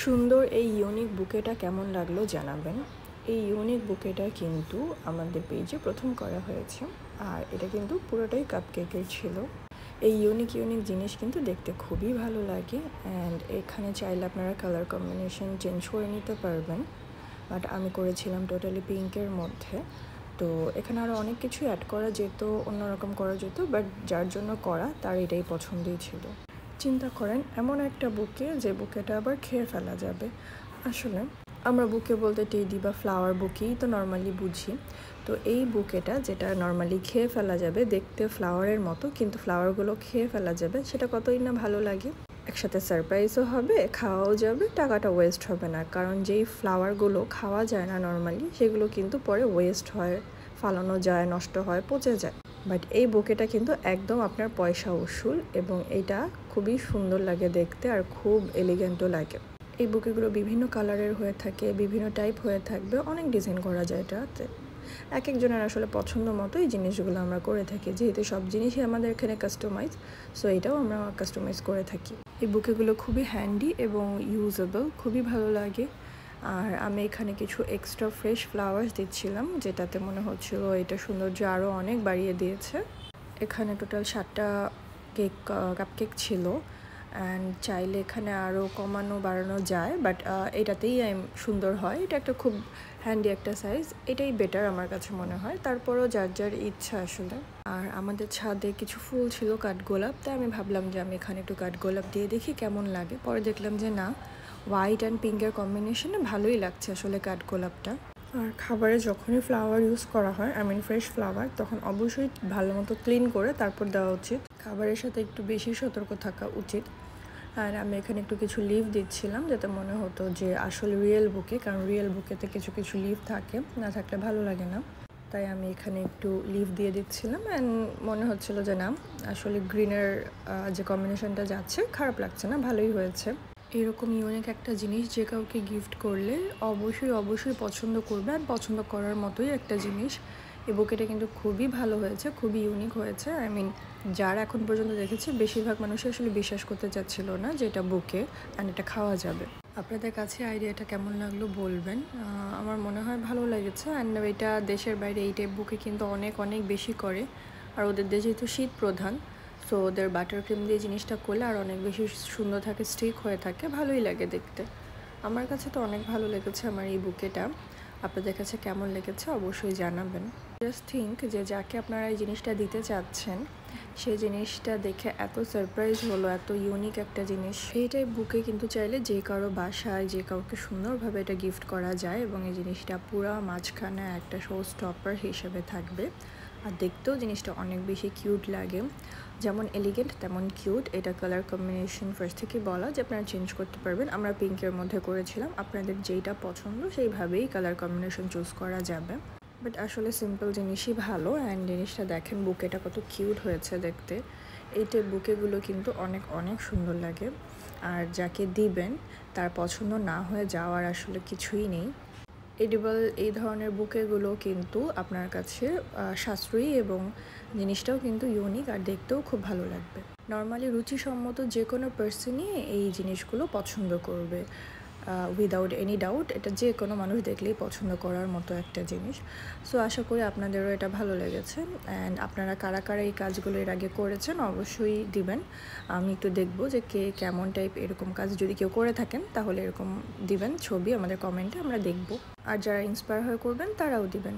সুন্দর এই ইউনিক বুকেটা কেমন লাগলো জানাবেন। এই ইউনিক বুকেটা কিন্তু আমাদের পেজে প্রথম করা হয়েছে, আর এটা কিন্তু পুরোটাই কাপকেকের ছিল। এই ইউনিক জিনিস কিন্তু দেখতে খুবই ভালো লাগে, অ্যান্ড এখানে চাইলে আপনারা কালার কম্বিনেশন চেঞ্জ করে নিতে পারবেন, বাট আমি করেছিলাম টোটালি পিঙ্কের মধ্যে। তো এখানে আরও অনেক কিছু অ্যাড করা যেত, অন্যরকম করা যেত, বাট যার জন্য করা তার এটাই পছন্দই ছিল। চিন্তা করেন এমন একটা বুকে যে বুকেটা আবার খেয়ে ফেলা যাবে। আসলে আমরা বুকে বলতে টেডি বা ফ্লাওয়ার বুকেই তো নর্মালি বুঝি। তো এই বুকেটা যেটা নর্মালি খেয়ে ফেলা যাবে, দেখতে ফ্লাওয়ারের মতো কিন্তু ফ্লাওয়ারগুলো খেয়ে ফেলা যাবে, সেটা কতই না ভালো লাগে। একসাথে সারপ্রাইজও হবে, খাওয়াও যাবে, টাকাটা ওয়েস্ট হবে না। কারণ যেই ফ্লাওয়ারগুলো খাওয়া যায় না নর্মালি, সেগুলো কিন্তু পরে ওয়েস্ট হয়, ফালানো যায়, নষ্ট হয়, পচে যায়। বাট এই বুকেটা কিন্তু একদম আপনার পয়সা উসুল, এবং এটা খুবই সুন্দর লাগে দেখতে, আর খুব এলিগেন্টও লাগে। এই বুকেগুলো বিভিন্ন কালারের হয়ে থাকে, বিভিন্ন টাইপ হয়ে থাকবে, অনেক ডিজাইন করা যায় এটাতে। এক একজনের আসলে পছন্দ মতো এই জিনিসগুলো আমরা করে থাকি, যেহেতু সব জিনিসই আমাদের এখানে কাস্টমাইজ, সো এটাও আমরা কাস্টমাইজ করে থাকি। এই বুকেগুলো খুবই হ্যান্ডি এবং ইউজেবল, খুবই ভালো লাগে। আর আমি এখানে কিছু এক্সট্রা ফ্রেশ ফ্লাওয়ার্স দিচ্ছিলাম, যেটাতে মনে হচ্ছিল এটা সৌন্দর্য আরও অনেক বাড়িয়ে দিয়েছে। এখানে টোটাল 7টা কাপকেক ছিল, অ্যান্ড চাইলে এখানে আরও কমানো বাড়ানো যায়, বাট এটাতেই সুন্দর হয়। এটা একটা খুব হ্যান্ডি একটা সাইজ, এটাই বেটার আমার কাছে মনে হয়। তারপরও যার যার ইচ্ছা আসলে। আর আমাদের ছাদে কিছু ফুল ছিল কাঠগোলাপ, তাই আমি ভাবলাম যে আমি এখানে একটু কাঠগোলাপ দিয়ে দেখি কেমন লাগে। পরে দেখলাম যে না, হোয়াইট অ্যান্ড পিঙ্কের কম্বিনেশনে ভালোই লাগছে আসলে কাঠগোলাপটা। আর খাবারে যখনই ফ্লাওয়ার ইউজ করা হয়, ফ্রেশ ফ্লাওয়ার, তখন অবশ্যই ভালো মতো ক্লিন করে তারপর দেওয়া উচিত। খাবারের সাথে একটু বেশি সতর্ক থাকা উচিত। আর আমি এখানে একটু কিছু লিভ দিচ্ছিলাম, যাতে মনে হতো যে আসলে রিয়েল বুকে, কারণ রিয়েল বুকেতে কিছু কিছু লিভ থাকে, না থাকলে ভালো লাগে না। তাই আমি এখানে একটু লিভ দিয়ে দিচ্ছিলাম, অ্যান্ড মনে হচ্ছিল যে না, আসলে গ্রিনের যে কম্বিনেশনটা যাচ্ছে, খারাপ লাগছে না, ভালোই হয়েছে। এরকম ইউনিক একটা জিনিস যে কাউকে গিফট করলে অবশ্যই পছন্দ করবে, আর পছন্দ করার মতোই একটা জিনিস। এই বুকেটা কিন্তু খুবই ভালো হয়েছে, খুবই ইউনিক হয়েছে। যারা এখন পর্যন্ত দেখেছে, বেশিরভাগ মানুষই আসলে বিশ্বাস করতে চাচ্ছিল না যে এটা বুকে অ্যান্ড এটা খাওয়া যাবে। আপনাদের কাছে আইডিয়াটা কেমন লাগলো বলবেন। আমার মনে হয় ভালো লেগেছে, অ্যান্ড এটা দেশের বাইরে এই টাইপ বুকে কিন্তু অনেক বেশি করে। আর ওদের দেশে যেহেতু শীত প্রধান, সো ওদের বাটার ক্রিম দিয়ে জিনিসটা করলে আর অনেক বেশি সুন্দর থাকে, স্টিক হয়ে থাকে, ভালোই লাগে দেখতে। আমার কাছে তো অনেক ভালো লেগেছে আমার এই বুকেটা। আপনাদের কাছে কেমন লেগেছে অবশ্যই জানাবেন। জাস্ট থিঙ্ক যে যাকে আপনারা এই জিনিসটা দিতে চাচ্ছেন, সেই জিনিসটা দেখে এত সারপ্রাইজ হলো, এত ইউনিক একটা জিনিস। এইটাই বুকে কিন্তু চাইলে যে কারো বাসায় যে কাউকে সুন্দরভাবে এটা গিফট করা যায়, এবং এই জিনিসটা পুরা মাঝখানে একটা শো স্টপার হিসেবে থাকবে। আর দেখতেও জিনিসটা অনেক বেশি কিউট লাগে, যেমন এলিগেন্ট তেমন কিউট। এটা কালার কম্বিনেশন ফার্স্ট থেকে বলা যে আপনারা চেঞ্জ করতে পারবেন। আমরা পিঙ্কের মধ্যে করেছিলাম, আপনাদের যেইটা পছন্দ সেইভাবেই কালার কম্বিনেশন চুজ করা যাবে। বাট আসলে সিম্পল জিনিসই ভালো, অ্যান্ড জিনিসটা দেখেন বুকেটা কত কিউট হয়েছে দেখতে। এই টাইপ বুকেগুলো কিন্তু অনেক সুন্দর লাগে, আর যাকে দিবেন তার পছন্দ না হয়ে যাওয়ার আসলে কিছুই নেই। এডিবল এই ধরনের বুকেগুলো কিন্তু আপনার কাছে সাশ্রয়ী, এবং জিনিসটাও কিন্তু ইউনিক, আর দেখতেও খুব ভালো লাগবে। নর্মালি রুচিসম্মত যে কোনো পার্সনই এই জিনিসগুলো পছন্দ করবে, উইদাউট এনি ডাউট। এটা যে কোনো মানুষ দেখলেই পছন্দ করার মতো একটা জিনিস। সো আশা করি আপনাদেরও এটা ভালো লেগেছে, অ্যান্ড আপনারা কারা কারা এই কাজগুলো এর আগে করেছেন অবশ্যই দিবেন। আমি একটু দেখবো যে কে কেমন টাইপ এরকম কাজ যদি কেউ করে থাকেন, তাহলে এরকম দিবেন ছবি আমাদের কমেন্টে, আমরা দেখব। আর যারা ইন্সপায়ার হয়ে করবেন তারাও দিবেন।